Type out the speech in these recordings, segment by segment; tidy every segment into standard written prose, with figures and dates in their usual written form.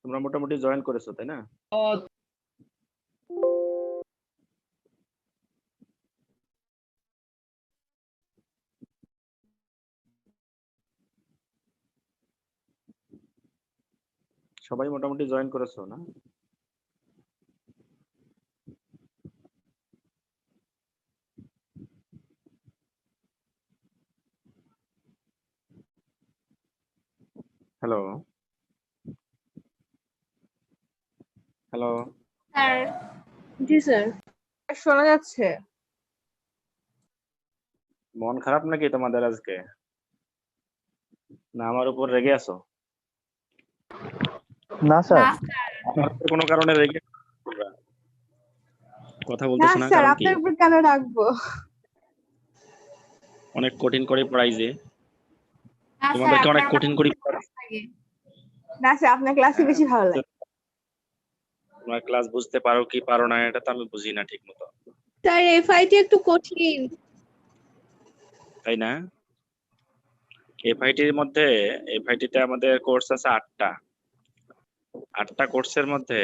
তোমরা মোটামুটি জয়েন করেছো তাই না? সবাই মোটামুটি জয়েন করেছো না? Hello hello sir. জি স্যার, শোনা যাচ্ছে। মন খারাপ নাকি তোমাদের আজকে? না আমার উপর রেগে আছো? না স্যার। আমার উপর কোনো কারণে রেগে তোমরা কথা না বলতেছো না, স্যার, কারণ কি? আপনার উপর কেন রাখবো? অনেক কঠিন করে পড়াই যে, তোমাদেরকে অনেক কঠিন করে পড়াই। না স্যার, আপনার ক্লাসে বেশি ভালো লাগে। তোমরা ক্লাস বুঝতে পারো কি পারো না এটা তো আমি বুঝি না ঠিক মতো, স্যার এফআইটি একটু কঠিন। তাই না? এফআইটির মধ্যে, এফআইটিতে আমাদের কোর্স আছে 8টা কোর্সের মধ্যে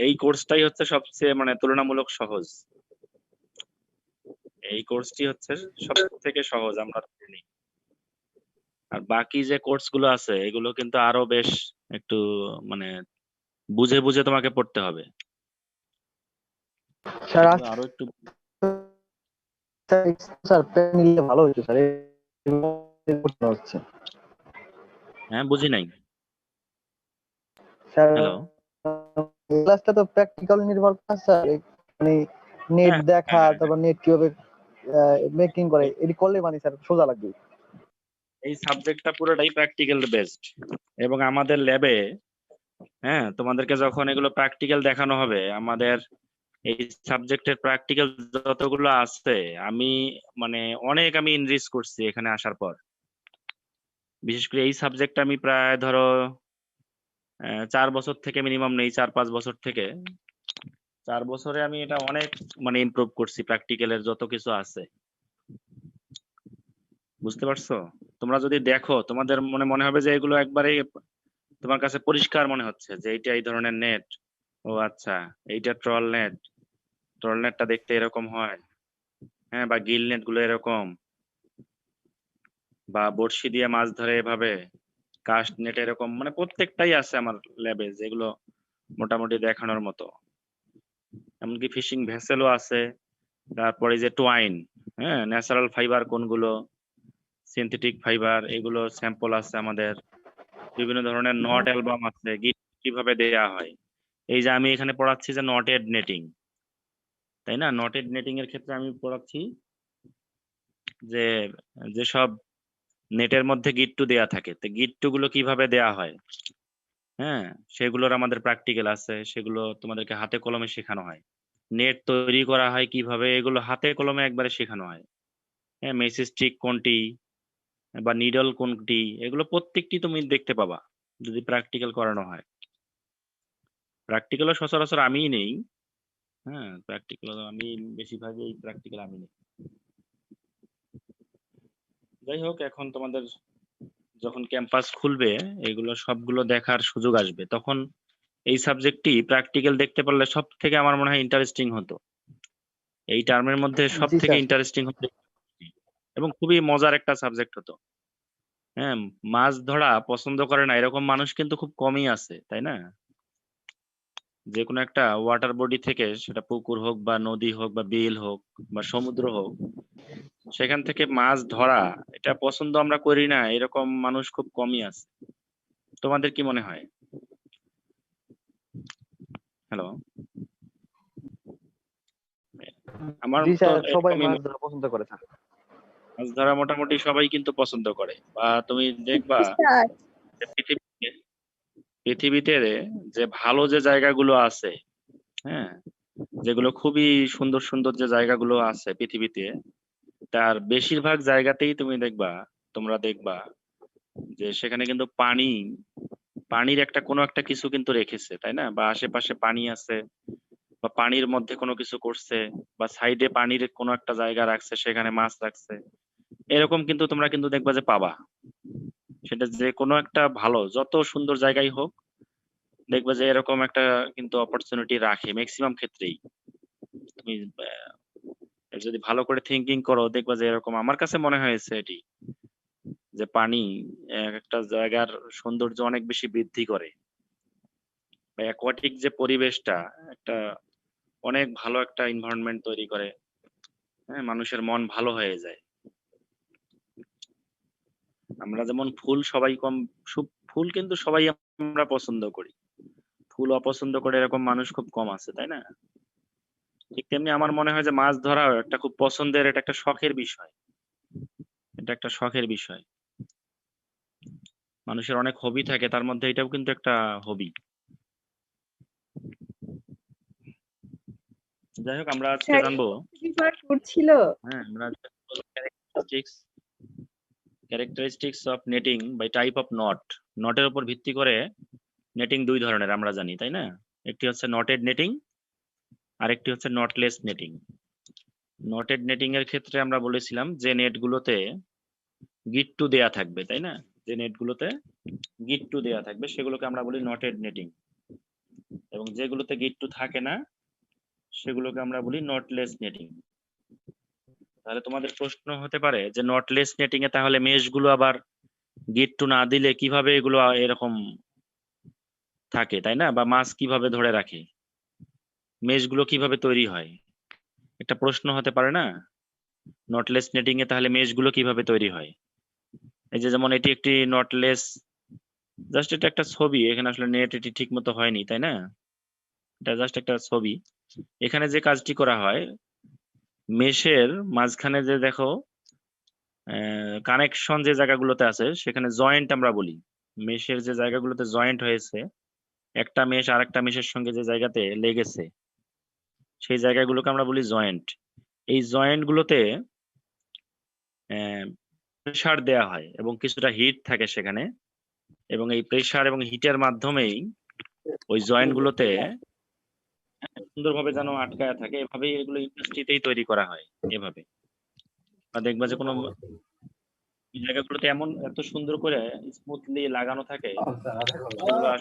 এই কোর্সটাই হচ্ছে সবচেয়ে মানে তুলনামূলক সহজ। এই কোর্সটি হচ্ছে সব থেকে সহজ আমরা জানি। আর বাকি যে কোর্স গুলো আছে এগুলো কিন্তু আরো বেশ একটু মানে বুঝে বুঝে তোমাকে পড়তে হবে। স্যার আরো একটু স্যার প্ল্যান নিলে ভালো হতো স্যার। হচ্ছে হ্যাঁ বুঝি নাই। স্যার হ্যালো ক্লাসটা তো প্র্যাকটিক্যাল নির্ভর করে স্যার, মানে নেট হ্যাঁ দেখা, হ্যাঁ, তারপর নেট কিভাবে মেকিং করে এটি করলে মানে স্যার সোজা লাগবে। এই সাবজেক্টটা পুরোটাই প্র্যাকটিক্যাল বেসড এবং আমাদের ল্যাবে হ্যাঁ তোমাদেরকে যখন এগুলো প্র্যাকটিক্যাল দেখানো হবে, আমাদের এই সাবজেক্টের প্র্যাকটিক্যাল যতগুলো আছে আমি মানে অনেক আমি ইনরিচ করছি এখানে আসার পর। বিশেষ করে এই সাবজেক্টটা আমি প্রায় ধরো 4 বছর থেকে মিনিমাম নেই, 4-5 বছর থেকে 4 বছরে আমি এটা অনেক মানে ইমপ্রুভ করছি প্র্যাকটিক্যালের যত কিছু আছে। বুঝতে পারছো? তোমরা যদি দেখো তোমাদের মনে হবে যে এগুলো একবারে তোমার কাছে পরিষ্কার মনে হচ্ছে যে এইটা এই ধরনের নেট। ও আচ্ছা, এইটা ট্রল নেট, ট্রল নেটটা দেখতে এরকম হয়। হ্যাঁ, বা গিল নেট গুলো এরকম, বা বড়শি দিয়ে মাছ ধরে এভাবে, কাস্ট নেট এরকম, মানে প্রত্যেকটাই আছে আমার ল্যাবে যেগুলো মোটামুটি দেখানোর মতো। এমনকি ফিশিং ভেসেলও আছে। তারপরে যে টোয়াইন, হ্যাঁ ন্যাচারাল ফাইবার কোনগুলো, সিনথেটিক ফাইবার, এগুলো স্যাম্পল আছে আমাদের। বিভিন্ন ধরনের নট অ্যালবাম আছে, গিট কিভাবে দেয়া হয়। এই যে আমি এখানে পড়াচ্ছি যে নটেড নেটিং, তাই না? নটেড নেটিং এর ক্ষেত্রে আমি পড়াচ্ছি যে যেসব নেটের মধ্যে গিট্টু দেয়া থাকে, তো গিট্টু গুলো কিভাবে দেয়া হয়, হ্যাঁ সেগুলোর আমাদের প্র্যাকটিক্যাল আছে, সেগুলো তোমাদেরকে হাতে কলমে শেখানো হয়। নেট তৈরি করা হয় কিভাবে, এগুলো হাতে কলমে একবারে শেখানো হয়। হ্যাঁ, মেসি স্টিক কোনটি বা নিডল কোনটি, এগুলো প্রত্যেকটি তুমি দেখতে পাবা যদি প্র্যাকটিক্যাল করানো হয়। প্র্যাকটিক্যালও সচরাচর আমিই নেই। হ্যাঁ, প্র্যাকটিক্যাল আমি বেশিরভাগই এই প্র্যাকটিক্যাল আমি নেই। যাই হোক, এখন তোমাদের যখন ক্যাম্পাস খুলবে এগুলো সবগুলো দেখার সুযোগ আসবে, তখন এই সাবজেক্টটি প্র্যাকটিক্যাল দেখতে পারলে সব থেকে আমার মনে হয় ইন্টারেস্টিং হতো। এই টার্মের মধ্যে সব জি থেকে স্যার। ইন্টারেস্টিং হতো এবং খুবই মজার একটা সাবজেক্ট হতো। হ্যাঁ, মাছ ধরা পছন্দ করে না এরকম মানুষ কিন্তু খুব কমই আছে, তাই না? যে কোনো একটা ওয়াটার বডি থেকে, সেটা পুকুর হোক বা নদী হোক বা বিল হোক বা সমুদ্র হোক, সেখান থেকে মাছ ধরা এটা পছন্দ আমরা করি না এরকম মানুষ খুব কমই আছে। তোমাদের কি মনে হয়? হ্যালো, আমার জি তো স্যার, সবাই এরকমই মাছ ধরা পছন্দ করে স্যার। মাছ ধরা মোটামুটি সবাই কিন্তু পছন্দ করে। বা তুমি দেখবা স্যার যে পৃথিবীতে যে ভালো যে জায়গাগুলো আছে, হ্যাঁ যেগুলো খুবই সুন্দর সুন্দর যে জায়গাগুলো আছে পৃথিবীতে, তার বেশিরভাগ জায়গাতেই তুমি দেখবা, তোমরা দেখবা যে সেখানে কিন্তু পানির একটা কোনো একটা কিছু কিন্তু রেখেছে, তাই না? বা আশেপাশে পানি আছে, বা পানির মধ্যে কোনো কিছু করছে, বা সাইডে পানির কোনো একটা জায়গা রাখছে, সেখানে মাছ রাখছে, এরকম কিন্তু তোমরা কিন্তু দেখবা যে পাবা। সেটা যে কোনো একটা ভালো যত সুন্দর জায়গায় হোক, দেখবা যে এরকম একটা কিন্তু অপরচুনিটি রাখে ম্যাক্সিমাম ক্ষেত্রেই। তুমি যদি ভালো করে থিঙ্কিং করো, দেখবা যে এরকম আমার কাছে মনে হয়েছে এটি, যে পানি একটা জায়গার সৌন্দর্য অনেক বেশি বৃদ্ধি করে, বা অ্যাকোয়াটিক যে পরিবেশটা একটা অনেক ভালো একটা এনভায়রনমেন্ট তৈরি করে। হ্যাঁ, মানুষের মন ভালো হয়ে যায়। আমরা যেমন ফুল সবাই ফুল কিন্তু সবাই আমরা পছন্দ করি, ফুল অপছন্দ করে এরকম মানুষ খুব কম আছে, তাই না? ঠিক তেমনি আমার মনে হয় যে মাছ ধরাও একটা খুব পছন্দের, এটা একটা শখের বিষয়, এটা একটা শখের বিষয়। মানুষের অনেক হবি থাকে, তার মধ্যে এটাও কিন্তু একটা হবি। যাই হোক, আমরা আজকে স্যার জানবো, ট্যুর ছিল। হ্যাঁ, আমরা characteristics of netting by type of knot. নটের উপর ভিত্তি করে নেটিং দুই ধরনের আমরা জানি, তাই না? একটি হচ্ছে নটেড নেটিং, আর একটি হচ্ছে নটলেস নেটিং। নটেড নেটিং এর ক্ষেত্রে আমরা বলেছিলাম যে নেটগুলোতে গিট্টু দেয়া থাকবে, তাই না? যে নেটগুলোতে গিট্টু দেয়া থাকবে সেগুলোকে আমরা বলি নটেড নেটিং, এবং যেগুলোতে গিট্টু থাকে না সেগুলোকে আমরা বলি নটলেস নেটিং। তাহলে তোমাদের প্রশ্ন হতে পারে যে নটলেস নেটিং এ তাহলে মেশগুলো আবার গিট্টু না দিলে কিভাবে এগুলো এরকম থাকে, তাই না? বা মাছ কিভাবে ধরে রাখে, মেশগুলো কিভাবে তৈরি হয়, একটা প্রশ্ন হতে পারে না? নটলেস নেটিং এ তাহলে মেশগুলো কিভাবে তৈরি হয়? এই যে যেমন এটি একটি নটলেস, জাস্ট এটা একটা ছবি, এখানে আসলে নেট এটি ঠিক মতো হয়নি, তাই না? এটা জাস্ট একটা ছবি। এখানে যে কাজটি করা হয়, মেশের মাঝখানে যে দেখো কানেকশন যে জায়গাগুলোতে আছে সেখানে জয়েন্ট আমরা বলি। মেশের যে জায়গাগুলোতে জয়েন্ট হয়েছে, একটা মেশ আর একটা মেশের সঙ্গে যে জায়গাতে লেগেছে, সেই জায়গাগুলোকে আমরা বলি জয়েন্ট। এই জয়েন্ট গুলোতে প্রেসার দেয়া হয় এবং কিছুটা হিট থাকে সেখানে, এবং এই প্রেসার এবং হিটের মাধ্যমেই ওই জয়েন্ট গুলোতে সুন্দরভাবে যেন আটকায় থাকে, এভাবেই এগুলো ইন্ডাস্ট্রিতেই তৈরি করা হয় এভাবে। আর দেখবা যে কোনো এই জায়গাগুলোতে এমন এত সুন্দর করে স্মুথলি লাগানো থাকে, সেগুলো আর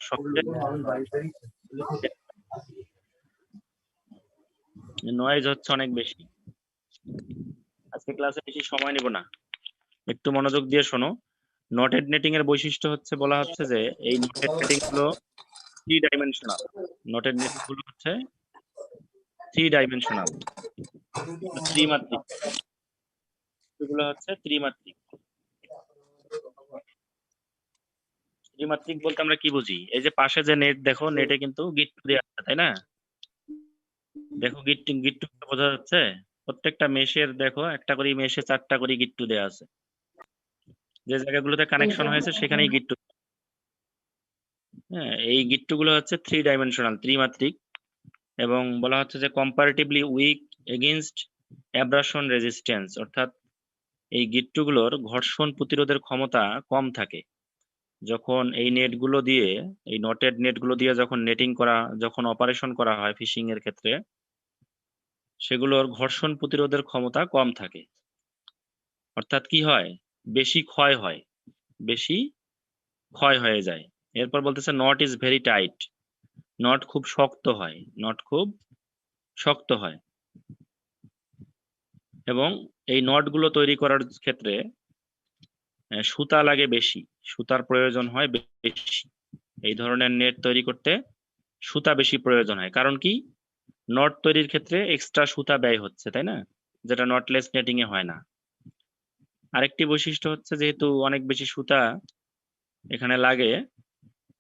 নয়েজ হচ্ছে অনেক বেশি। আজকে ক্লাসে বেশি সময় নিব না, একটু মনোযোগ দিয়ে শোনো। নটেড নেটিং এর বৈশিষ্ট্য হচ্ছে, বলা হচ্ছে যে এই নটেড নেটিং গুলো থ্রি ডাইমেনশনাল। নটেড নেটিং গুলো হচ্ছে থ্রি ডাইমেনশনাল, ত্রিমাত্রিক। এগুলো হচ্ছে ত্রিমাত্রিক। ত্রিমাত্রিক বলতে আমরা কি বুঝি? এই যে পাশে যে নেট দেখো, নেটে কিন্তু গিট্টু দেওয়া আছে, তাই না? দেখো গিট্টু গিট্টু বোঝা যাচ্ছে? প্রত্যেকটা মেশের দেখো একটা করে মেশে 4টা করে গিট্টু দেওয়া আছে, যে জায়গাগুলোতে কানেকশন হয়েছে সেখানেই গিট্টু। হ্যাঁ, এই গিট্টুগুলো হচ্ছে থ্রি ডাইমেনশনাল, ত্রিমাত্রিক, এবং বলা হচ্ছে যে কম্পারেটিভলি উইক এগেইনস্ট অ্যাব্রাশন রেজিস্ট্যান্স, অর্থাৎ এই গিট্টুগুলোর ঘর্ষণ প্রতিরোধের ক্ষমতা কম থাকে। যখন এই নেটগুলো দিয়ে, এই নটেড নেটগুলো দিয়ে যখন নেটিং করা, যখন অপারেশন করা হয় ফিশিং এর ক্ষেত্রে, সেগুলোর ঘর্ষণ প্রতিরোধের ক্ষমতা কম থাকে। অর্থাৎ কি হয়? বেশি ক্ষয় হয়, বেশি ক্ষয় হয়ে যায়। এরপর বলতেছে not is very tight, not খুব শক্ত হয়, নট খুব শক্ত হয়। এবং এই নটগুলো তৈরি করার ক্ষেত্রে সুতা লাগে বেশি, সুতার প্রয়োজন হয় বেশি। এই ধরনের নেট তৈরি করতে সুতা বেশি প্রয়োজন হয়। কারণ কি? নট তৈরির ক্ষেত্রে এক্সট্রা সুতা ব্যয় হচ্ছে, তাই না? যেটা নটলেস নেটিং এ হয় না। আরেকটি বৈশিষ্ট্য হচ্ছে, যেহেতু অনেক বেশি সুতা এখানে লাগে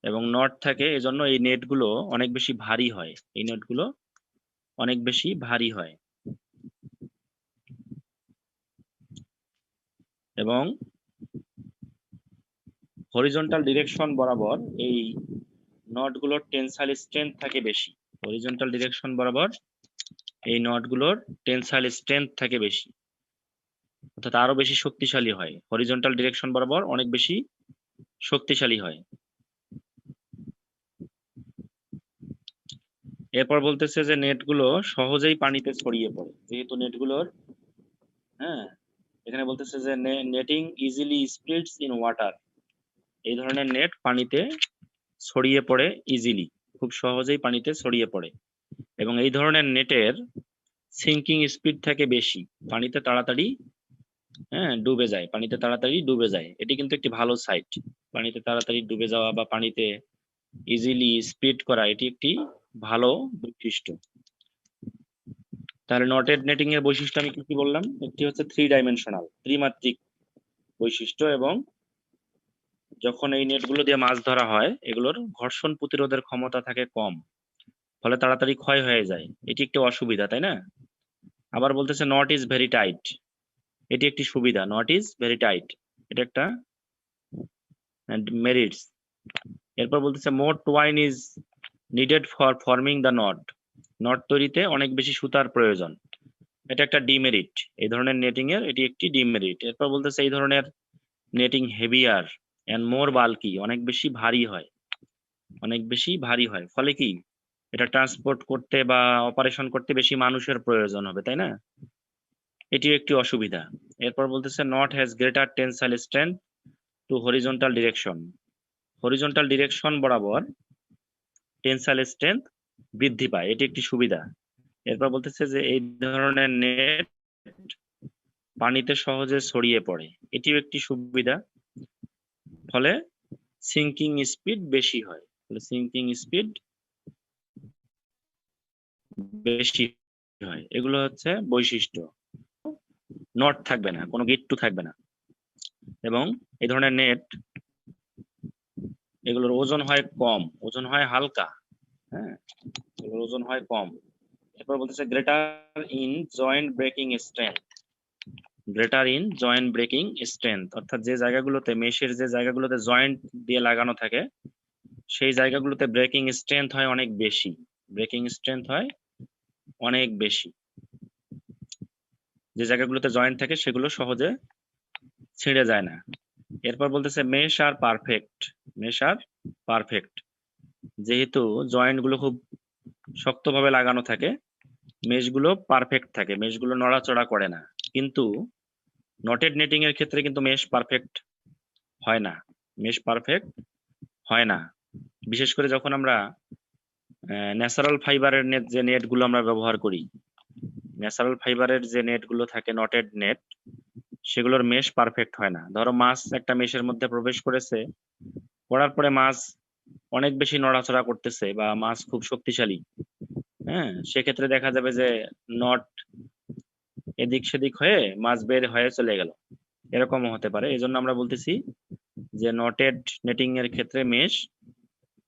এবং নট থাকে, এজন্য এই নেটগুলো অনেক বেশি ভারী হয়, এই নেটগুলো অনেক বেশি ভারী হয়। এবং হরিজন্টাল ডিরেকশন বরাবর এই নটগুলোর টেনসাইল স্ট্রেংথ থাকে বেশি। হরিজন্টাল ডিরেকশন বরাবর এই নটগুলোর টেনসাইল স্ট্রেংথ থাকে বেশি, অর্থাৎ আরো বেশি শক্তিশালী হয়। হরিজন্টাল ডিরেকশন বরাবর অনেক বেশি শক্তিশালী হয়। এরপর বলতেছে যে নেটগুলো সহজেই পানিতে ছড়িয়ে পড়ে, যেহেতু নেটগুলোর হ্যাঁ এখানে বলতেছে যে netting easily spreads in water, এই ধরনের নেট পানিতে ছড়িয়ে পড়ে ইজিলি, খুব সহজেই পানিতে ছড়িয়ে পড়ে, এবং এই ধরনের নেটের সিঙ্কিং স্পিড থাকে বেশি, পানিতে তাড়াতাড়ি ডুবে যায়, পানিতে তাড়াতাড়ি ডুবে যায়। এটি কিন্তু একটি ভালো সাইট, পানিতে তাড়াতাড়ি ডুবে যাওয়া বা পানিতে ইজিলি স্পিড করা, এটি একটি ভালো বৈশিষ্ট্য। তাহলে নটেড নেটিং এর বৈশিষ্ট্য আমি কি কি বললাম? একটি হচ্ছে 3 ডাইমেনশনাল, ত্রিমাত্রিক বৈশিষ্ট্য, এবং যখন এই নেটগুলো দিয়ে মাছ ধরা হয় এগুলোর ঘর্ষণ প্রতিরোধের ক্ষমতা থাকে কম, ফলে তাড়াতাড়ি ক্ষয় হয়ে যায়, এটি একটি অসুবিধা, তাই না? আবার বলতেছে নট ইজ ভেরি টাইট, এটি একটি সুবিধা, নট ইজ ভেরি টাইট, এটা একটা মেরিটস। এরপর বলতেছে more twine is needed for forming the knot, knot তৈরিতে অনেক বেশি সুতার প্রয়োজন, এটা একটা ডিমেরিট, এই ধরনের নেটিং এর এটি একটি ডিমেরিট। এরপর বলতেছে এই ধরনের netting heavier and more bulky, অনেক বেশি ভারী হয়, অনেক বেশি ভারী হয়, ফলে কি এটা ট্রান্সপোর্ট করতে বা অপারেশন করতে বেশি মানুষের প্রয়োজন হবে, তাই না? এটিও একটি অসুবিধা। এরপর বলতেছে not has greater tensile strength two horizontal direction, horizontal direction বরাবর টেনসাইল স্ট্রেংথ বৃদ্ধি পায়, এটি একটি সুবিধা। এরপর বলতেছে যে এই ধরনের নেট পানিতে সহজে ছড়িয়ে পড়ে, এটিও একটি সুবিধা, ফলে সিঙ্কিং স্পিড বেশি হয়, ফলে সিঙ্কিং স্পিড বেশি হয়। এগুলো হচ্ছে বৈশিষ্ট্য। নট থাকবে না, কোনো গিট্টু থাকবে না, এবং এই ধরনের নেট এগুলোর ওজন হয় কম, ওজন হয় হালকা, হ্যাঁ এগুলোর ওজন হয় কম। এরপর বলতেছে greater in joint breaking strength, greater in joint breaking strength, অর্থাৎ যে জায়গাগুলোতে মেশের যে জায়গাগুলোতে জয়েন্ট দিয়ে লাগানো থাকে সেই জায়গাগুলোতে ব্রেকিং স্ট্রেংথ হয় অনেক বেশি, ব্রেকিং স্ট্রেংথ হয় অনেক বেশি, যে জায়গাগুলোতে জয়েন্ট থাকে সেগুলো সহজে ছিঁড়ে যায় না। এরপর বলতেছে মেশ আর পারফেক্ট, মেশ আর পারফেক্ট, যেহেতু জয়েন্ট গুলো খুব শক্তভাবে লাগানো থাকে মেশগুলো পারফেক্ট থাকে, মেশগুলো নড়াচড়া করে না, কিন্তু নটেড নেটিং এর ক্ষেত্রে কিন্তু মেশ পারফেক্ট হয় না, মেশ পারফেক্ট হয় না, বিশেষ করে যখন আমরা ন্যাচারাল ফাইবারের নেট, যে নেটগুলো আমরা ব্যবহার করি, ন্যাচারাল ফাইবারের যে নেটগুলো থাকে নটেড নেট, সেগুলোর মেশ পারফেক্ট হয় না। ধরো মাছ একটা মেশের মধ্যে প্রবেশ করেছে, করার পরে মাছ অনেক বেশি নড়াচড়া করতেছে বা মাছ খুব শক্তিশালী, সেক্ষেত্রে দেখা যাবে যে নট এদিক সেদিক হয়ে মাছ বের হয়ে চলে গেল, এরকমও হতে পারে। এই জন্য আমরা বলতেছি যে নটেড নেটিং এর ক্ষেত্রে মেশ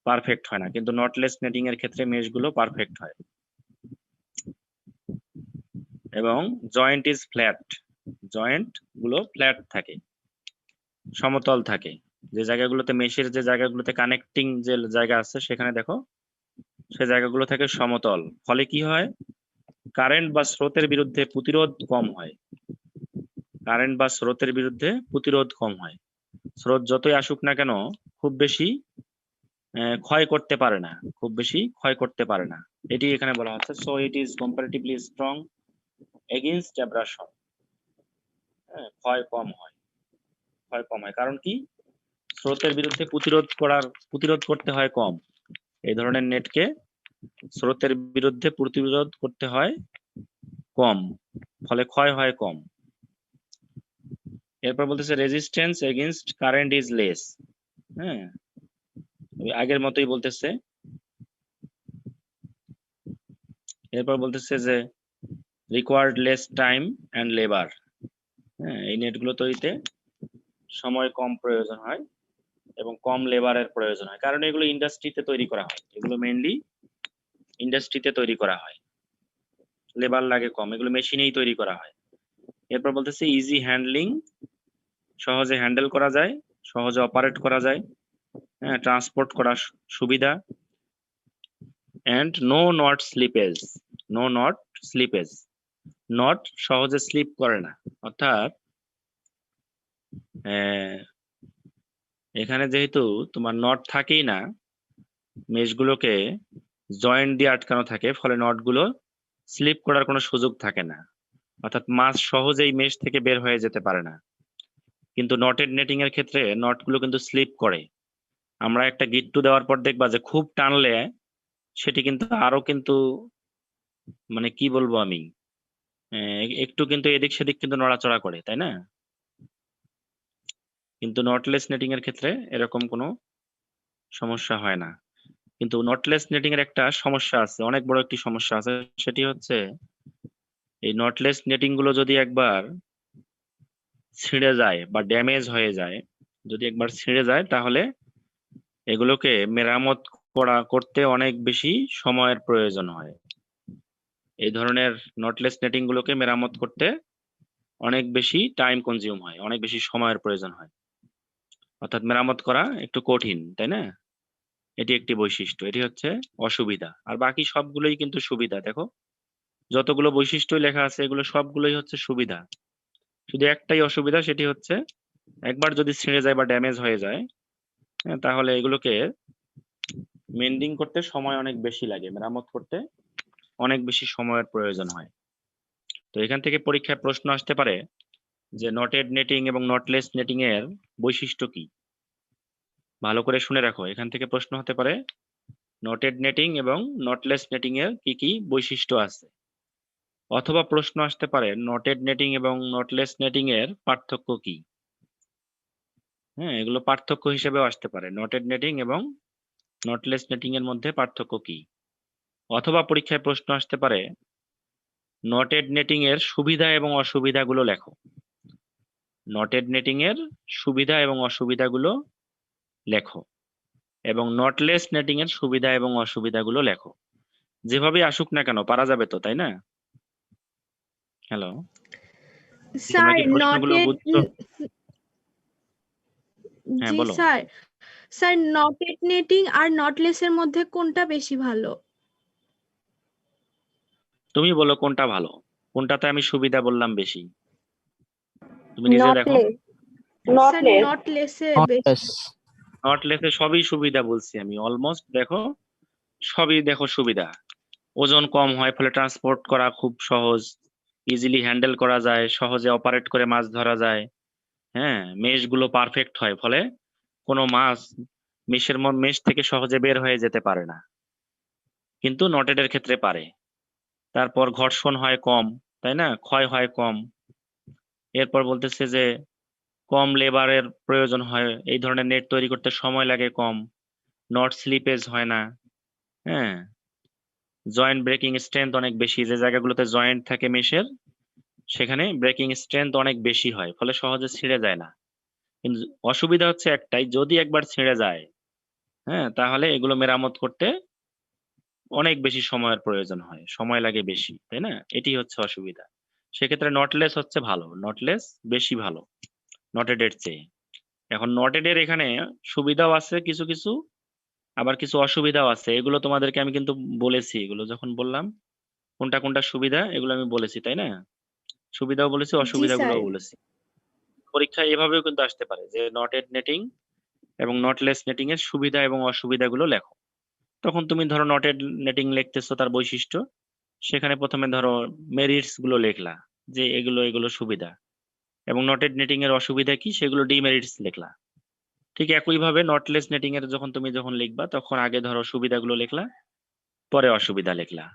পারফেক্ট হয় না, কিন্তু নটলেস নেটিং এর ক্ষেত্রে মেশ গুলো পারফেক্ট হয়। এবং জয়েন্ট ইজ ফ্ল্যাট, জয়েন্ট গুলো ফ্ল্যাট থাকে, সমতল থাকে, যে জায়গাগুলোতে মেশের যে জায়গাগুলোতে কানেক্টিং যে জায়গা আছে সেখানে দেখো সে জায়গাগুলো থাকে সমতল, ফলে কি হয় কারেন্ট বা স্রোতের বিরুদ্ধে প্রতিরোধ কম হয়, কারেন্ট বা স্রোতের বিরুদ্ধে প্রতিরোধ কম হয়, স্রোত যতই আসুক না কেন খুব বেশি ক্ষয় করতে পারে না, খুব বেশি ক্ষয় করতে পারে না, এটি এখানে বলা হচ্ছে। So it is comparatively strong against abrasion, ক্ষয় কম হয়, ক্ষয় কম হয়, কারণ কি স্রোতের বিরুদ্ধে প্রতিরোধ করতে হয় কম, এই ধরনের নেটকে স্রোতের বিরুদ্ধে প্রতিরোধ করতে হয় কম, ফলে ক্ষয় হয় কম। এরপর বলতেছে resistance against current is less, আগের মতোই বলতেছে। এরপর বলতেছে যে required less time and labour, এই নেটগুলো তৈরিতে সময় কম প্রয়োজন হয় এবং কম লেবারের প্রয়োজন হয়, কারণ এগুলো ইন্ডাস্ট্রিতে তৈরি করা হয়, এগুলো মেইনলি ইন্ডাস্ট্রিতে তৈরি করা হয়, লেবার লাগে কম, এগুলো মেশিনেই তৈরি করা হয়। এরপর বলতেছে ইজি হ্যান্ডলিং, সহজে হ্যান্ডেল করা যায়, সহজে অপারেট করা যায়, ট্রান্সপোর্ট করা সুবিধা, and no knot slippage, no knot slippage, knot সহজে স্লিপ করে না, অর্থাৎ এখানে যেহেতু তোমার নট থাকেই না, মেশগুলোকে জয়েন্ট দিয়ে আটকানো থাকে, ফলে নটগুলো স্লিপ করার কোনো সুযোগ থাকে না, অর্থাৎ মাছ সহজেই মেশ থেকে বের হয়ে যেতে পারে না। কিন্তু নটেড নেটিং এর ক্ষেত্রে নটগুলো কিন্তু স্লিপ করে। আমরা একটা গিট্টু দেওয়ার পর দেখবা যে খুব টানলে সেটি কিন্তু আরো কিন্তু মানে কি বলবো আমি, একটু কিন্তু এদিক সেদিক কিন্তু নড়াচড়া করে, তাই না? কিন্তু নটলেস নেটিং এর ক্ষেত্রে এরকম কোনো সমস্যা হয় না। কিন্তু নটলেস নেটিং এর একটা সমস্যা আছে, অনেক বড় একটি সমস্যা আছে, সেটি হচ্ছে এই নটলেস নেটিং গুলো যদি একবার ছিঁড়ে যায় বা ড্যামেজ হয়ে যায়, যদি একবার ছিঁড়ে যায় তাহলে এগুলোকে মেরামত করতে অনেক বেশি সময়ের প্রয়োজন হয়। এই ধরনের নটলেস নেটিং গুলোকে মেরামত করতে অনেক বেশি টাইম কনজিউম হয়, অনেক বেশি সময়ের প্রয়োজন হয়, অর্থাৎ মেরামত করা একটু কঠিন, তাই না? এটি একটি বৈশিষ্ট্য, এটি হচ্ছে অসুবিধা। আর বাকি সবগুলোই কিন্তু সুবিধা। দেখো যতগুলো বৈশিষ্ট্য লেখা আছে এগুলো সবগুলোই হচ্ছে সুবিধা, শুধু একটাই অসুবিধা, সেটি হচ্ছে একবার যদি ছিঁড়ে যায় বা ড্যামেজ হয়ে যায়, তাহলে এগুলোকে মেন্ডিং করতে সময় অনেক বেশি লাগে, মেরামত করতে অনেক বেশি সময়ের প্রয়োজন হয়। তো এখান থেকে পরীক্ষায় প্রশ্ন আসতে পারে যে নটেড নেটিং এবং নটলেস নেটিং এর বৈশিষ্ট্য কি। ভালো করে শুনে রাখো, এখান থেকে প্রশ্ন হতে পারে নটেড নেটিং এবং নটলেস নেটিং এর কি কি বৈশিষ্ট্য আছে, অথবা প্রশ্ন আসতে পারে নটেড নেটিং এবং নটলেস নেটিং এর পার্থক্য কি। হ্যাঁ, এগুলো পার্থক্য হিসেবেও আসতে পারে, নটেড নেটিং এবং নটলেস নেটিং এর মধ্যে পার্থক্য কি। অথবা পরীক্ষায় প্রশ্ন আসতে পারে নটেড নেটিং এর সুবিধা এবং অসুবিধাগুলো লেখো। নটেড নেটিং এর সুবিধা এবং অসুবিধাগুলো লেখো, এবং নটলেস নেটিং এর সুবিধা এবং অসুবিধাগুলো লেখো। যেভাবে আসুক না কেন পারা যাবে তো, তাই না? হ্যালো, তোমরা স্যার কি প্রশ্নগুলো নটেড, বুঝছো? হ্যাঁ জি বলো। স্যার। স্যার নটেড নেটিং আর নটলেসের মধ্যে কোনটা বেশি ভালো? তুমি বলো কোনটা ভালো, কোনটাতে আমি সুবিধা বললাম বেশি, তুমি নিজে দেখো। নটলেস স্যার নটলেস নটলেসে বেশি। নটলেস। নটলেসে সবই সুবিধা বলছি আমি, অলমোস্ট দেখো সবই দেখো সুবিধা। ওজন কম হয় ফলে ট্রান্সপোর্ট করা খুব সহজ, ইজিলি হ্যান্ডেল করা যায়, সহজে অপারেট করে মাছ ধরা যায়। হ্যাঁ, মেশ গুলো পারফেক্ট হয়, ফলে কোনো মাছ মেশ থেকে সহজে বের হয়ে যেতে পারে না, কিন্তু নটেডের ক্ষেত্রে পারে। তারপর ঘর্ষণ হয় কম, তাই না, ক্ষয় হয় কম। এরপর বলতেছে যে কম লেবারের প্রয়োজন হয়, এই ধরনের নেট তৈরি করতে সময় লাগে কম, নট স্লিপেজ হয় না। হ্যাঁ, জয়েন্ট ব্রেকিং স্ট্রেংথ অনেক বেশি, যে জায়গাগুলোতে জয়েন্ট থাকে মেশের সেখানে ব্রেকিং স্ট্রেংথ অনেক বেশি হয়, ফলে সহজে ছিঁড়ে যায় না। কিন্তু অসুবিধা হচ্ছে একটাই, যদি একবার ছিঁড়ে যায়, হ্যাঁ, তাহলে এগুলো মেরামত করতে অনেক বেশি সময়ের প্রয়োজন হয়, সময় লাগে বেশি, তাই না? এটি হচ্ছে অসুবিধা। সেক্ষেত্রে নটলেস হচ্ছে ভালো, নটলেস বেশি ভালো নটেডের চেয়ে। এখন নটেডের এখানে সুবিধাও আছে কিছু কিছু, আবার কিছু অসুবিধাও আছে, এগুলো তোমাদেরকে আমি কিন্তু বলেছি, এগুলো যখন বললাম কোনটা কোনটা সুবিধা এগুলো আমি বলেছি, তাই না? সুবিধাও বলেছি, জি স্যার। অসুবিধাগুলোও বলেছি। পরীক্ষায় এভাবেও কিন্তু আসতে পারে যে নটেড নেটিং এবং নটলেস নেটিং এর সুবিধা এবং অসুবিধাগুলো লেখো। তখন তুমি ধরো নটেড নেটিং লিখতেছো, তার বৈশিষ্ট্য, সেখানে প্রথমে ধরো মেরিটস গুলো লিখলা, যে এগুলো এগুলো সুবিধা, এবং নটেড নেটিং এর অসুবিধা কি সেগুলো ডিমেরিটস লিখলা। ঠিক একইভাবে নটলেস নেটিং এর যখন লিখবা তখন আগে ধরো সুবিধাগুলো লিখলা, পরে অসুবিধা লিখলা,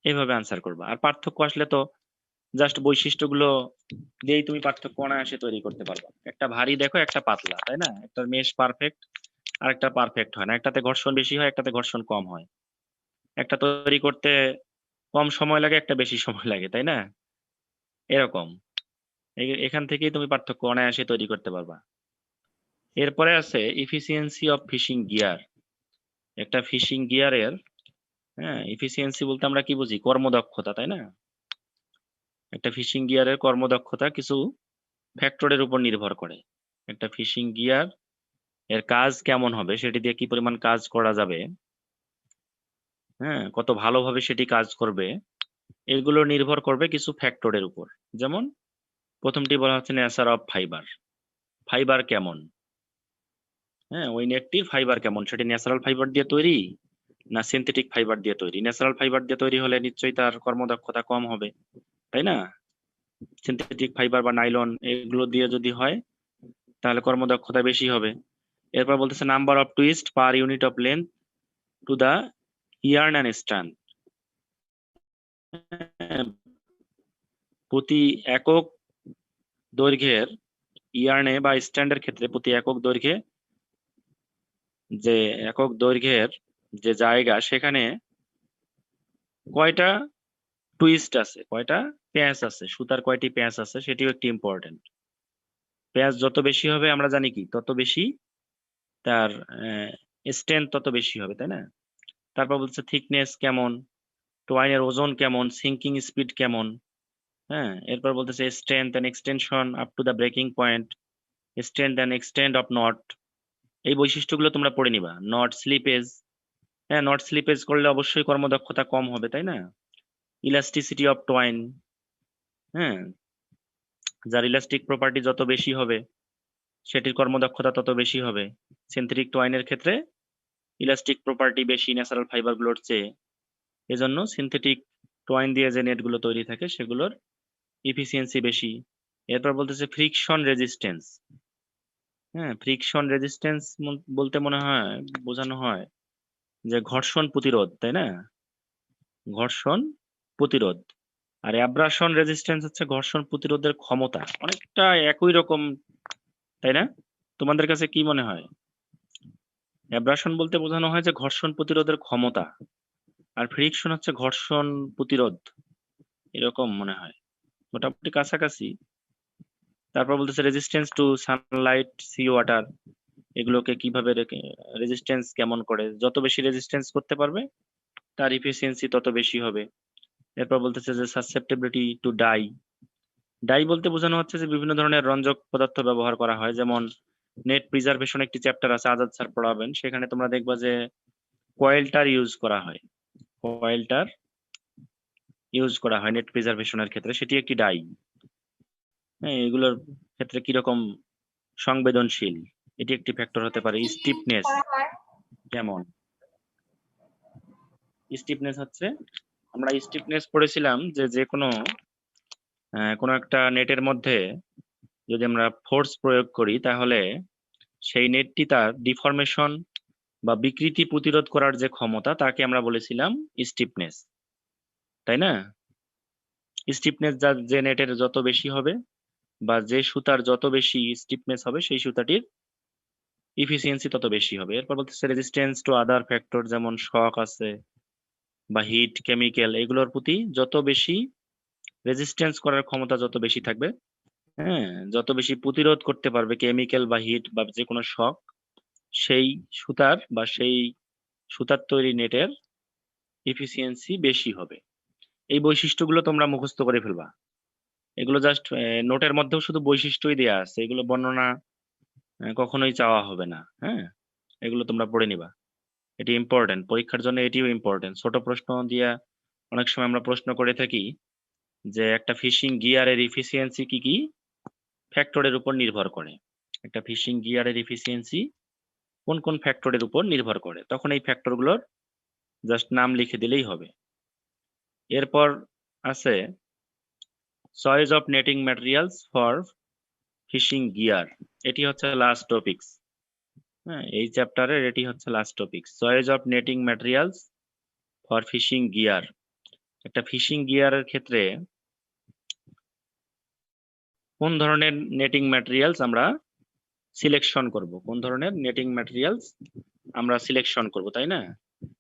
এইভাবে আনসার করবা। আর পার্থক্য আসলে তো জাস্ট বৈশিষ্ট্যগুলো দিয়েই তুমি পার্থক্য অনায়াসে তৈরি করতে পারবা। একটা ভারী দেখো, একটা পাতলা, তাই না? একটা মেশ পারফেক্ট আর একটা পারফেক্ট হয় না, একটাতে ঘর্ষণ বেশি হয়, একটাতে ঘর্ষণ কম হয়, একটা তৈরি করতে কম সময় লাগে, একটা বেশি সময় লাগে, তাই না? এরকম এখান থেকেই তুমি পার্থক্য অনায়াসে তৈরি করতে পারবা। এরপরে আছে ইফিসিয়েন্সি অফ ফিশিং গিয়ার। একটা ফিশিং গিয়ারের, হ্যাঁ, ইফিসিয়েন্সি বলতে আমরা কি বুঝি? কর্মদক্ষতা, তাই না? একটা ফিশিং গিয়ারের কর্মদক্ষতা কিছু ফ্যাক্টরের উপর নির্ভর করে। একটা ফিশিং গিয়ার এর কাজ কেমন হবে, সেটি দিয়ে কি পরিমাণ কাজ করা যাবে, হ্যাঁ, কত ভালোভাবে সেটি কাজ করবে, এগুলো নির্ভর করবে কিছু ফ্যাক্টরের উপর। যেমন প্রথমটি বলা হচ্ছে নেচার অফ ফাইবার, ফাইবার কেমন, হ্যাঁ, ওই নেটটির ফাইবার কেমন, সেটি ন্যাচারাল ফাইবার দিয়ে তৈরি না সিনথেটিক ফাইবার দিয়ে তৈরি? ন্যাচারাল ফাইবার দিয়ে তৈরি হলে নিশ্চয়ই তার কর্মদক্ষতা কম হবে, তাই না? সিনথেটিক ফাইবার বা নাইলন এগুলো দিয়ে যদি হয় তাহলে কর্মদক্ষতা বেশি হবে। এরপর বলতেছে number of twist per unit of length to the yarn and strand. প্রতি একক দৈর্ঘ্যের ইয়ার্নে বা স্ট্যান্ডের ক্ষেত্রে প্রতি একক দৈর্ঘ্যের যে জায়গা সেখানে কয়টা টুইস্ট আছে, কয়টা প্যাঁচ আছে, সুতার কয়টি প্যাঁচ আছে সেটিও একটি ইম্পর্টেন্ট। প্যাঁচ যত বেশি হবে আমরা জানি কি তত বেশি তার স্ট্রেংথ তত বেশি হবে, তাই না? তারপর বলছে থিকনেস কেমন, টুয়াইনের ওজন কেমন, সিঙ্কিং স্পিড কেমন, হ্যাঁ। এরপর বলতেছে strength and extension up to the breaking point, strength and extend of knot, এই বৈশিষ্ট্যগুলো তোমরা পড়ে নিবা। নট স্লিপেজ, হ্যাঁ নট স্লিপেজ করলে অবশ্যই কর্মদক্ষতা কম হবে, তাই না? ইলাস্টিসিটি অফ টয়েন, হ্যাঁ যার ইলাস্টিক প্রপার্টি যত বেশি হবে সেটির কর্মদক্ষতা তত বেশি হবে। সিনথেটিক টয়েনের ক্ষেত্রে ইলাস্টিক প্রপার্টি বেশি ন্যাচারাল ফাইবারগুলোর চেয়ে, এজন্য সিনথেটিক টয়েন দিয়ে যে নেটগুলো তৈরি থাকে সেগুলোর ইফিসিয়েন্সি বেশি। এরপর বলতেছে ফ্রিকশন রেজিস্ট্যান্স, হ্যাঁ ফ্রিকশন রেজিস্ট্যান্স বলতে মনে হয় বোঝানো হয় যে ঘর্ষণ প্রতিরোধ, তাই না? ঘর্ষণ প্রতিরোধ। আর অ্যাব্রাশন রেজিস্ট্যান্স হচ্ছে ঘর্ষণ প্রতিরোধের ক্ষমতা, অনেকটা একই রকম, তাই না? তোমাদের কাছে কি মনে হয়? অ্যাব্রাশন বলতে বোঝানো হয় যে ঘর্ষণ প্রতিরোধের ক্ষমতা, আর ফ্রিকশন হচ্ছে ঘর্ষণ প্রতিরোধ, এরকম মনে হয়, মোটামুটি কাছাকাছি। তারপর বলতেছে resistance to sunlight, sea water, এগুলোকে কিভাবে রেজিস্ট্যান্স কেমন করে, যত বেশি রেজিস্ট্যান্স করতে পারবে তার ইফিসিয়েন্সি তত বেশি হবে। এরপর বলতেছে যে সাসেপ্টেবিলিটি টু ডাই, ডাই বলতে বোঝানো হচ্ছে যে বিভিন্ন ধরনের রঞ্জক পদার্থ ব্যবহার করা হয়, যেমন নেট প্রিজার্ভেশন একটি চ্যাপ্টার আছে, আজাদ স্যার পড়াবেন, সেখানে তোমরা দেখবা যে কয়েলটার ইউজ করা হয়, কয়েলটার ইউজ করা হয় নেট প্রিজার্ভেশনের ক্ষেত্রে, সেটি একটি ডাই। হ্যাঁ এগুলোর ক্ষেত্রে কিরকম সংবেদনশীল এটি একটি ফ্যাক্টর হতে পারে। স্টিফনেস কেমন, স্টিফনেস হচ্ছে, আমরা স্টিফনেস পড়েছিলাম যে যে কোনো একটা নেটের মধ্যে যদি আমরা ফোর্স প্রয়োগ করি তাহলে সেই নেটটি তার ডিফরমেশন বা বিকৃতি প্রতিরোধ করার যে ক্ষমতা তাকে আমরা বলেছিলাম স্টিফনেস, তাই না? স্টিফনেস যে নেটের যত বেশি হবে বা যে সুতার যত বেশি স্টিফনেস হবে সেই সুতাটির ইফিসিয়েন্সি তত বেশি হবে। এরপর বলতেছে রেজিস্ট্যান্স টু আদার ফ্যাক্টর, যেমন শক আছে বা হিট, কেমিক্যাল, এগুলোর প্রতি যত বেশি রেজিস্ট্যান্স করার ক্ষমতা যত বেশি থাকবে, হ্যাঁ যত বেশি প্রতিরোধ করতে পারবে কেমিক্যাল বা হিট বা যে কোনো শক, সেই সুতার তৈরি নেটের ইফিসিয়েন্সি বেশি হবে। এই বৈশিষ্ট্যগুলো তোমরা মুখস্থ করে ফেলবা। এগুলো জাস্ট নোটের মধ্যেও শুধু বৈশিষ্ট্যই দেওয়া আছে, এগুলো বর্ণনা কখনোই চাওয়া হবে না, হ্যাঁ এগুলো তোমরা পড়ে নিবা, এটি ইম্পর্টেন্ট পরীক্ষার জন্য, এটিও ইম্পর্টেন্ট। ছোট প্রশ্ন দিয়া অনেক সময় আমরা প্রশ্ন করে থাকি যে একটা ফিশিং গিয়ারের ইফিসিয়েন্সি কি কি ফ্যাক্টরের উপর নির্ভর করে, একটা ফিশিং গিয়ারের ইফিসিয়েন্সি কোন কোন ফ্যাক্টরের উপর নির্ভর করে, তখন এই ফ্যাক্টরগুলোর জাস্ট নাম লিখে দিলেই হবে। এরপর আছে choice of netting materials for fishing gear, এটি হচ্ছে লাস্ট টপিকস, হ্যাঁ এই চ্যাপ্টারের এটি হচ্ছে last topic, choice of netting materials for fishing gear. একটা ফিশিং গিয়ারের ক্ষেত্রে কোন ধরনের নেটিং ম্যাটেরিয়ালস আমরা সিলেকশন করব, কোন ধরনের নেটিং ম্যাটেরিয়ালস আমরা সিলেকশন করব, তাই না?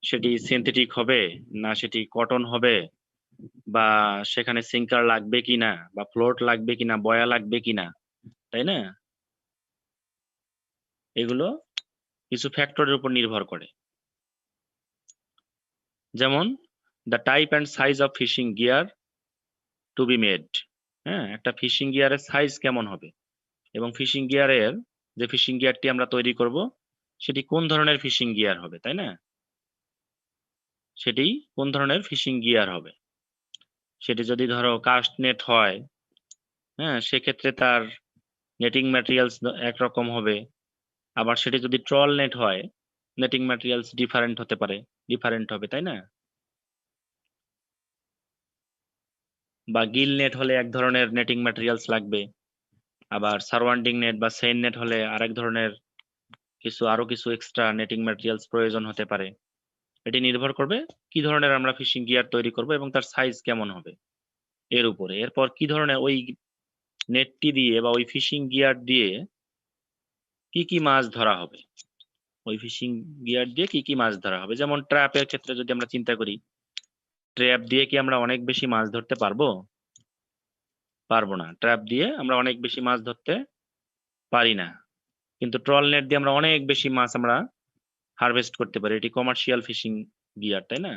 সেটি সিনথেটিক হবে না সেটি কটন হবে, বা সেখানে সিঙ্কার লাগবে কিনা বা ফ্লোট লাগবে কিনা, বয়া লাগবে কিনা, তাই না? এগুলো কিছু ফ্যাক্টরের উপর নির্ভর করে, যেমন the type and size of fishing gear to be made, হ্যাঁ একটা ফিশিং গিয়ারের সাইজ কেমন হবে এবং ফিশিং গিয়ারের যে ফিশিং গিয়ারটি আমরা তৈরি করব সেটি কোন ধরনের ফিশিং গিয়ার হবে, তাই না? সেটি কোন ধরনের ফিশিং গিয়ার হবে, সেটি যদি ধরো কাস্ট নেট হয়, হ্যাঁ সেক্ষেত্রে তার নেটিং ম্যাটেরিয়ালস একরকম হবে, আবার সেটি যদি ট্রল নেট হয় নেটিং ম্যাটেরিয়ালস ডিফারেন্ট হতে পারে, ডিফারেন্ট হবে, তাই না? বা গিল নেট হলে এক ধরনের নেটিং ম্যাটেরিয়ালস লাগবে, আবার সারাউন্ডিং নেট বা সেন নেট হলে আরেক ধরনের আরো কিছু এক্সট্রা নেটিং ম্যাটেরিয়ালস প্রয়োজন হতে পারে। এটি নির্ভর করবে কি ধরনের আমরা ফিশিং গিয়ার তৈরি করব এবং তার সাইজ কেমন হবে এর উপরে। এরপর কি ধরনের ওই নেটটি দিয়ে বা ওই ফিশিং গিয়ার দিয়ে কি মাছ ধরা হবে, ওই ফিশিং গিয়ার দিয়ে কি মাছ ধরা হবে। যেমন ট্র্যাপের ক্ষেত্রে যদি আমরা চিন্তা করি, ট্র্যাপ দিয়ে কি আমরা অনেক বেশি মাছ ধরতে পারবো? পারবো না। ট্র্যাপ দিয়ে আমরা অনেক বেশি মাছ ধরতে পারি না, কিন্তু ট্রল নেট দিয়ে আমরা অনেক বেশি মাছ আমরা হারভেস্ট করতে পারি। এটি কমার্শিয়াল ফিশিং গিয়ার, তাই না?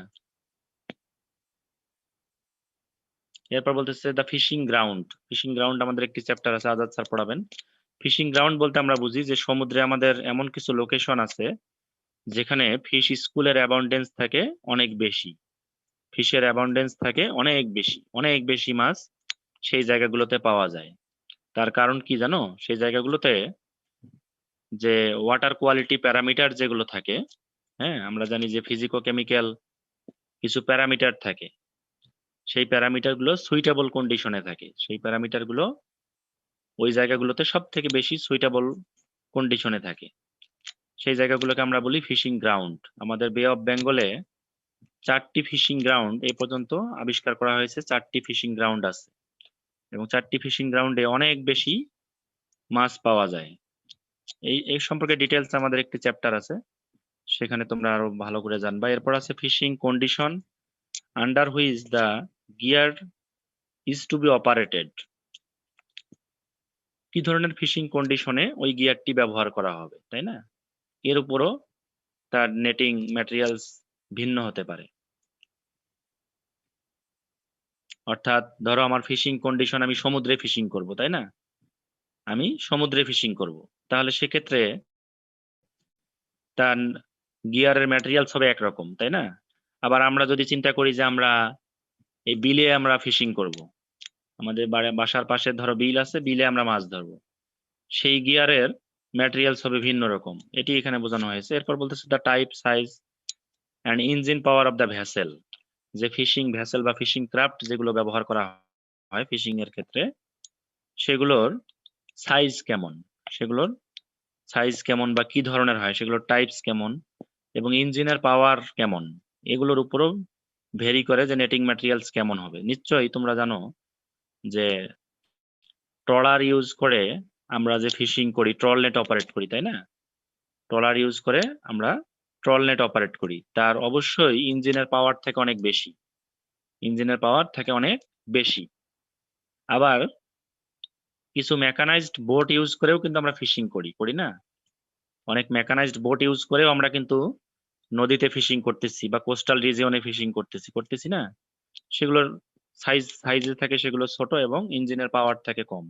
এরপর বলতেছে the fishing ground. Fishing ground আমাদের একটি চ্যাপ্টার আছে, আজাদ স্যার পড়াবেন। ফিশিং গ্রাউন্ড বলতে আমরা বুঝি যে সমুদ্রে আমাদের এমন কিছু লোকেশন আছে যেখানে ফিশ স্কুলের অ্যাবাউন্ডেন্স থাকে অনেক বেশি, ফিশের অ্যাবাউন্ডেন্স থাকে অনেক বেশি মাছ সেই জায়গাগুলোতে পাওয়া যায়। তার কারণ কি জানো? সেই জায়গাগুলোতে যে ওয়াটার কোয়ালিটি প্যারামিটার যেগুলো থাকে, হ্যাঁ, আমরা জানি যে ফিজিকো কেমিক্যাল কিছু প্যারামিটার থাকে, সেই প্যারামিটারগুলো সুইটেবল কন্ডিশনে থাকে। সেই প্যারামিটারগুলো ওই জায়গাগুলোতে সব থেকে বেশি সুইটেবল কন্ডিশনে থাকে। সেই জায়গাগুলোকে আমরা বলি ফিশিং গ্রাউন্ড। আমাদের বে অফ বেঙ্গলে 4টি ফিশিং গ্রাউন্ড এই পর্যন্ত আবিষ্কার করা হয়েছে। 4টি ফিশিং গ্রাউন্ড আছে এবং 4টি ফিশিং গ্রাউন্ডে অনেক বেশি মাছ পাওয়া যায়। এই সম্পর্কে ডিটেলস আমাদের একটি চ্যাপ্টার আছে, সেখানে তোমরা আরো ভালো করে জানবা। এরপর আছে fishing condition under which the gear is to be operated. কি ধরনের ফিশিং কন্ডিশনে ওই গিয়ারটি ব্যবহার করা হবে, তাই না? এর উপরও তার নেটিং ম্যাটেরিয়ালস ভিন্ন হতে পারে। অর্থাৎ ধরো আমার ফিশিং কন্ডিশন, আমি সমুদ্রে ফিশিং করব, তাই না? আমি সমুদ্রে ফিশিং করব, তাহলে সেক্ষেত্রে তার গিয়ারের ম্যাটেরিয়ালস হবে একরকম, তাই না? আবার আমরা যদি চিন্তা করি যে আমরা এই বিলে আমরা ফিশিং করব, আমাদের বাসার পাশে ধরো বিল আছে, বিলে আমরা মাছ ধরবো, সেই গিয়ারের ম্যাটেরিয়ালস হবে ভিন্ন রকম। এটি এখানে বোঝানো হয়েছে। এরপর বলতেছে the type, size and engine power of the vessel. যে ফিশিং ভেসেল বা ফিশিং ক্রাফট যেগুলো ব্যবহার করা হয় ফিশিং এর ক্ষেত্রে, সেগুলোর সাইজ কেমন বা কি ধরনের হয়, সেগুলোর টাইপস কেমন এবং ইঞ্জিনের পাওয়ার কেমন, এগুলোর উপরও ভেরি করে যে নেটিং ম্যাটেরিয়ালস কেমন হবে। নিশ্চয়ই তোমরা জানো যে ট্রলার ইউজ করে আমরা যে ফিশিং করি, ট্রল নেট অপারেট করি, তাই না? ট্রলার ইউজ করে আমরা ট্রল নেট অপারেট করি, তার অবশ্যই ইঞ্জিনের পাওয়ার থেকে অনেক বেশি। আবার কিছু মেকানাইজড বোট ইউজ করেও কিন্তু আমরা ফিশিং করি না? অনেক মেকানাইজড বোট ইউজ করেও আমরা কিন্তু নদীতে ফিশিং করতেছি বা কোস্টাল রিজিয়নে ফিশিং করতেছি না? সেগুলোর সাইজে থাকে সেগুলো ছোট এবং ইঞ্জিনের পাওয়ার থাকে কম।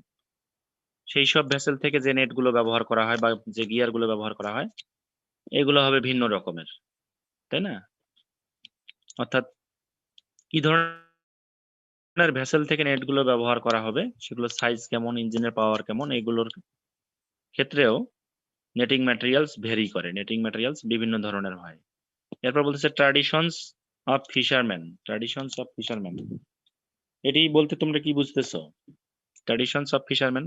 সেই সব ভেসেল থেকে যে নেটগুলো ব্যবহার করা হয় বা যে গিয়ারগুলো ব্যবহার করা হয়, এগুলো হবে ভিন্ন রকমের, তাই না? অর্থাৎ কি ধরনের ভেসেল থেকে নেটগুলো ব্যবহার করা হবে, সেগুলো সাইজ কেমন, ইঞ্জিনের পাওয়ার কেমন, এগুলোর ক্ষেত্রেও নেটিং ম্যাটেরিয়ালস ভেরি করে। নেটিং ম্যাটেরিয়ালস বিভিন্ন ধরনের হয়। এরপর বলতেছে ট্র্যাডিশনস অফ ফিশারম্যান। এটি বলতে তোমরা কি বুঝতেছো? ট্র্যাডিশনস অফ ফিশারম্যান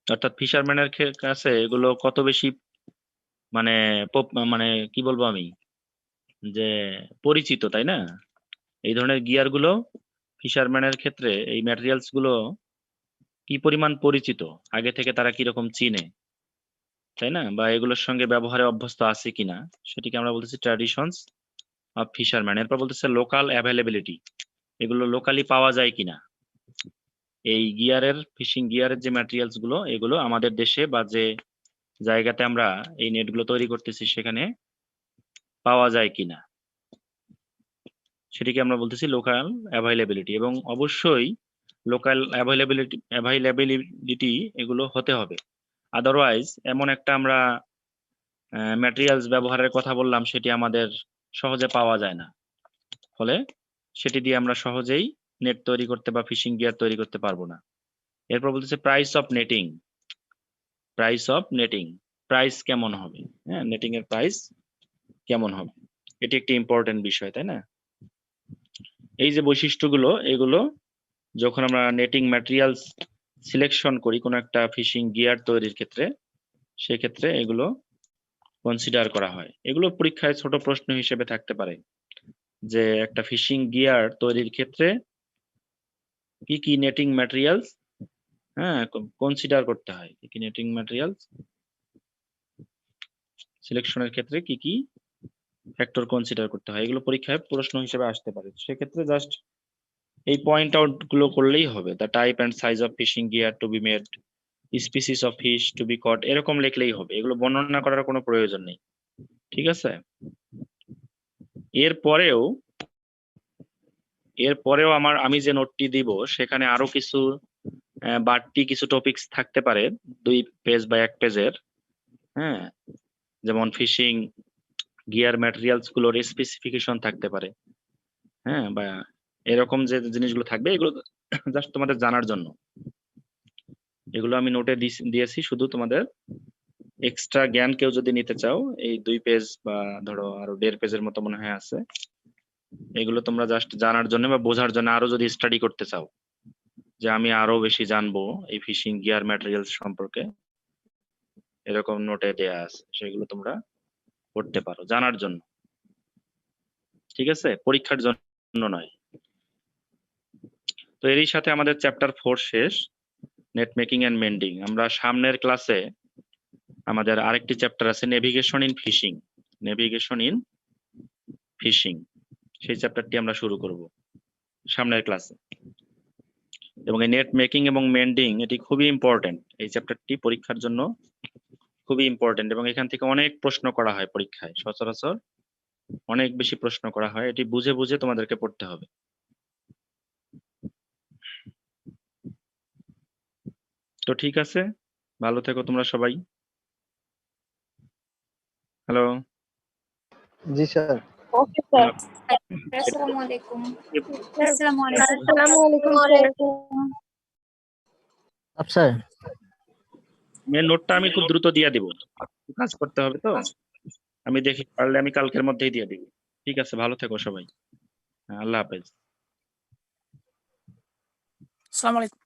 অর্থাৎ ফিশারম্যানের কাছে এগুলো কত বেশি মানে মানে কি বলবো আমি, যে পরিচিত, তাই না? এই ধরনের গিয়ার গুলো ফিশারম্যানের ক্ষেত্রে এই ম্যাটেরিয়ালস গুলো কি পরিমাণ পরিচিত, আগে থেকে তারা কিরকম চিনে, তাই না? বা এগুলোর সঙ্গে ব্যবহারে অভ্যস্ত আছে কিনা, সেটিকে আমরা বলতেছি ট্র্যাডিশনস অফ ফিশারম্যান। এরপর বলতেছে লোকাল অ্যাভেলেবিলিটি, এগুলো লোকালি পাওয়া যায় কিনা। এই ফিশিং গিয়ারের যে ম্যাটেরিয়ালস গুলো, এগুলো আমাদের দেশে বা যে জায়গাতে আমরা এই নেটগুলো তৈরি করতেছি সেখানে পাওয়া যায় কিনা, সেটিকে আমরা বলতেছি লোকাল অ্যাভেলেবিলিটি। এবং অবশ্যই লোকাল অ্যাভেলেবিলিটি এগুলো হতে হবে, আদারওয়াইজ এমন একটা আমরা ম্যাটেরিয়ালস ব্যবহারের কথা বললাম সেটি আমাদের সহজে পাওয়া যায় না, ফলে সেটি দিয়ে আমরা সহজেই নেট তৈরি করতে বা ফিশিং গিয়ার তৈরি করতে পারবো না। এরপর বলতেছে প্রাইস অফ নেটিং। প্রাইস কেমন হবে, হ্যাঁ নেটিং এর প্রাইস কেমন হবে, এটি একটি ইম্পর্টেন্ট বিষয়, তাই না? এই যে বৈশিষ্ট্যগুলো, এগুলো যখন আমরা নেটিং ম্যাটেরিয়ালস সিলেকশন করি কোনো একটা ফিশিং গিয়ার তৈরির ক্ষেত্রে, সেক্ষেত্রে এগুলো কনসিডার করা হয়। এগুলো পরীক্ষায় ছোট প্রশ্ন হিসেবে থাকতে পারে যে একটা ফিশিং গিয়ার তৈরির ক্ষেত্রে কি কি নেটিং ম্যাটেরিয়ালস হ্যাঁ কনসিডার করতে হয়, কি কি নেটিং ম্যাটেরিয়ালস সিলেকশনের ক্ষেত্রে কি কি ফ্যাক্টর কনসিডার করতে হয়, এগুলো পরীক্ষায় প্রশ্ন হিসেবে আসতে পারে। সেক্ষেত্রে জাস্ট এই পয়েন্ট আউট গুলো করলেই হবে। The type and size of fishing gear to be made, species of fish to be caught, এরকম লিখলেই হবে, এগুলো বর্ণনা করার কোনো প্রয়োজন নেই, ঠিক আছে? এরপরেও আমি যে নোটটি দিব সেখানে আরো কিছু বাড়তি কিছু টপিকস থাকতে পারে 2 পেজ বা 1 পেজের, হ্যাঁ যেমন ফিশিং গিয়ার ম্যাটেরিয়ালস গুলোর স্পেসিফিকেশন থাকতে পারে, হ্যাঁ বা এরকম যে জিনিসগুলো থাকবে এগুলো জাস্ট তোমাদের জানার জন্য। এগুলো আমি নোটে দিয়েছি, শুধু তোমাদের এক্সট্রা জ্ঞান কেউ যদি নিতে চাও, এই 2 পেজ বা ধরো আরো 1.5 পেজের মতো মনে হয় আছে, এগুলো তোমরা জাস্ট জানার জন্য বা বোঝার জন্য, আরো যদি স্টাডি করতে চাও যে আমি আরো বেশি জানবো এই ফিশিং গিয়ার ম্যাটেরিয়ালস সম্পর্কে, এরকম নোটে দেয়া আছে, সেগুলো তোমরা পড়তে পারো জানার জন্য, ঠিক আছে? পরীক্ষার জন্য নয়। তো এরই সাথে আমাদের চ্যাপ্টার 4 শেষ, নেট মেকিং এন্ড মেন্ডিং। আমরা সামনের ক্লাসে আমাদের আরেকটি চ্যাপ্টার আছে navigation in fishing, navigation in fishing, সেই চ্যাপ্টারটি আমরা শুরু করব সামনের ক্লাসে। এবং এই নেট মেকিং এবং মেন্ডিং এটি খুবই ইম্পর্টেন্ট, এই চ্যাপ্টারটি পরীক্ষার জন্য খুবই ইম্পর্টেন্ট, এবং এখান থেকে অনেক প্রশ্ন করা হয় পরীক্ষায়, সচরাচর অনেক বেশি প্রশ্ন করা হয়, এটি বুঝে বুঝে তোমাদেরকে পড়তে হবে। তো ঠিক আছে, ভালো থেকো তোমরা সবাই। হ্যালো। জি স্যার। Okay sir. আসসালামু আলাইকুম। আসসালামু আলাইকুম। আসসালামু আলাইকুম স্যার। আচ্ছা মেন নোটটা আমি খুব দ্রুত দিয়ে দিব, কাজ করতে হবে তো, আমি দেখি পারলে আমি কালকের মধ্যেই দিয়ে দিব। ঠিক আছে, ভালো থেকো সবাই, হ্যাঁ, আল্লাহ হাফেজ। আসসালামু আলাইকুম।